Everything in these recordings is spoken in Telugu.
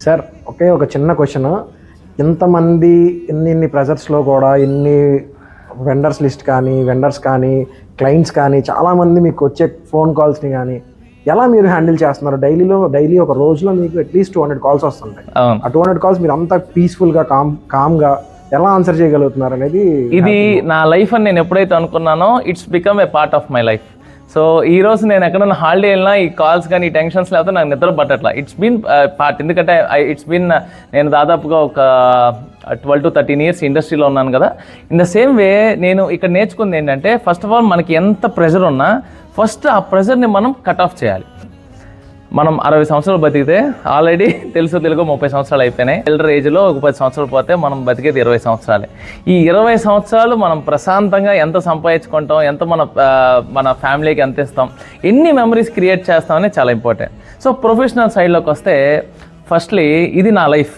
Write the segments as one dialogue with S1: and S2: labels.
S1: సార్ ఒకే ఒక చిన్న క్వశ్చన్, ఇంతమంది ఇన్ని ప్రెజర్స్లో కూడా ఇన్ని వెండర్స్ లిస్ట్ కానీ వెండర్స్ కానీ క్లయింట్స్ కానీ చాలామంది మీకు వచ్చే ఫోన్ కాల్స్ని కానీ ఎలా మీరు హ్యాండిల్ చేస్తున్నారు? డైలీ ఒక రోజులో మీకు అట్లీస్ట్ 200 కాల్స్ వస్తుంటాయి. ఆ 200 కాల్స్ మీరు అంత పీస్ఫుల్గా కామ్గా ఎలా ఆన్సర్ చేయగలుగుతున్నారు అనేది.
S2: ఇది నా లైఫ్ అని నేను ఎప్పుడైతే అనుకున్నానో it's become a part of my life. So ఈ రోజు నేను ఎక్కడన్నా హాలిడే వెళ్ళినా ఈ కాల్స్ కానీ ఈ టెన్షన్స్ లేకపోతే నాకు నిద్ర పట్టట్లా. It's been part. ఎందుకంటే నేను దాదాపుగా ఒక 12 to 13 years ఇండస్ట్రీలో ఉన్నాను కదా. ఇన్ ద సేమ్ వే నేను ఇక్కడ నేర్చుకుంది ఏంటంటే, ఫస్ట్ ఆఫ్ ఆల్ మనకి ఎంత ప్రెషర్ ఉన్నా ఫస్ట్ ఆ ప్రెషర్ని మనం కట్ ఆఫ్ చేయాలి. మనం 60 సంవత్సరాలు బతికితే ఆల్రెడీ తెలుగు 30 సంవత్సరాలు అయిపోయినాయి. ఎల్డర్ ఏజ్లో ఒక 10 సంవత్సరాలు పోతే మనం బతికేది 20 సంవత్సరాలే. ఈ 20 సంవత్సరాలు మనం ప్రశాంతంగా ఎంత సంపాదించుకుంటాం, ఎంత మన ఫ్యామిలీకి ఎంత ఇస్తాం, ఎన్ని మెమరీస్ క్రియేట్ చేస్తామని చాలా ఇంపార్టెంట్. సో ప్రొఫెషనల్ సైడ్లోకి వస్తే ఫస్ట్లీ ఇది నా లైఫ్.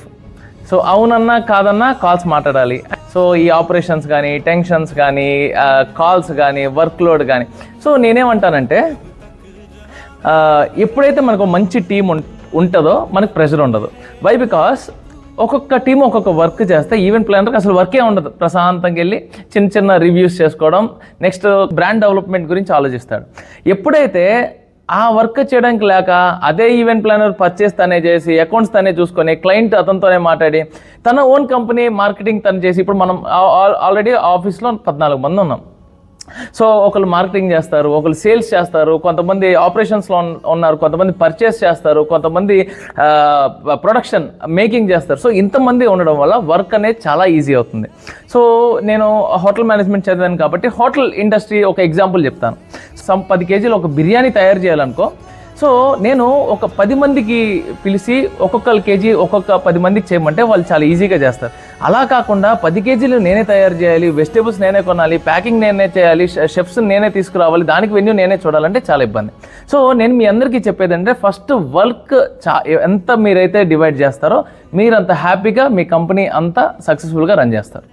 S2: సో అవునన్నా కాదన్నా కాల్స్ మాట్లాడాలి. సో ఈ ఆపరేషన్స్ కానీ టెన్షన్స్ కానీ కాల్స్ కానీ వర్క్ లోడ్ కానీ, సో నేనేమంటానంటే ఎప్పుడైతే మనకు మంచి టీం ఉంటుందో మనకు ప్రెషర్ ఉండదు. వై? బికాస్ ఒక్కొక్క టీం ఒక్కొక్క వర్క్ చేస్తే ఈవెంట్ ప్లానర్కి అసలు వర్కే ఉండదు. ప్రశాంతంగా వెళ్ళి చిన్న రివ్యూస్ చేసుకోవడం, నెక్స్ట్ బ్రాండ్ డెవలప్మెంట్ గురించి ఆలోచిస్తాడు. ఎప్పుడైతే ఆ వర్క్ చేయడానికి లేక అదే ఈవెంట్ ప్లానర్ పర్చేస్ తనే చేసి అకౌంట్స్ తనే చూసుకొని క్లయింట్ అతనితోనే మాట్లాడి తన ఓన్ కంపెనీ మార్కెటింగ్ తను చేసి, ఇప్పుడు మనం ఆల్రెడీ ఆఫీస్లో 14 మంది ఉన్నాం. సో ఒకళ్ళు మార్కెటింగ్ చేస్తారు, ఒకళ్ళు సేల్స్ చేస్తారు, కొంతమంది ఆపరేషన్స్లో ఉన్నారు, కొంతమంది పర్చేస్ చేస్తారు, కొంతమంది ప్రొడక్షన్ మేకింగ్ చేస్తారు. సో ఇంతమంది ఉండడం వల్ల వర్క్ అనేది చాలా ఈజీ అవుతుంది. సో నేను హోటల్ మేనేజ్మెంట్ చదివాను కాబట్టి హోటల్ ఇండస్ట్రీ ఒక ఎగ్జాంపుల్ చెప్తాను. 10 కేజీలు ఒక బిర్యానీ తయారు చేయాలనుకో, సో నేను ఒక 10 మందికి పిలిచి ఒక్కొక్క కేజీ ఒక్కొక్క 10 మందికి చేయమంటే వాళ్ళు చాలా ఈజీగా చేస్తారు. అలా కాకుండా 10 కేజీలు నేనే తయారు చేయాలి, వెజిటేబుల్స్ నేనే కొనాలి, ప్యాకింగ్ నేనే చేయాలి, షెఫ్స్ నేనే తీసుకురావాలి, దానికి వెన్యూ నేనే చూడాలంటే చాలా ఇబ్బంది. సో నేను మీ అందరికీ చెప్పేది అంటే, ఫస్ట్ వర్క్ ఎంత మీరైతే డివైడ్ చేస్తారో మీరంత హ్యాపీగా మీ కంపెనీ అంతా సక్సెస్ఫుల్గా రన్ చేస్తారు.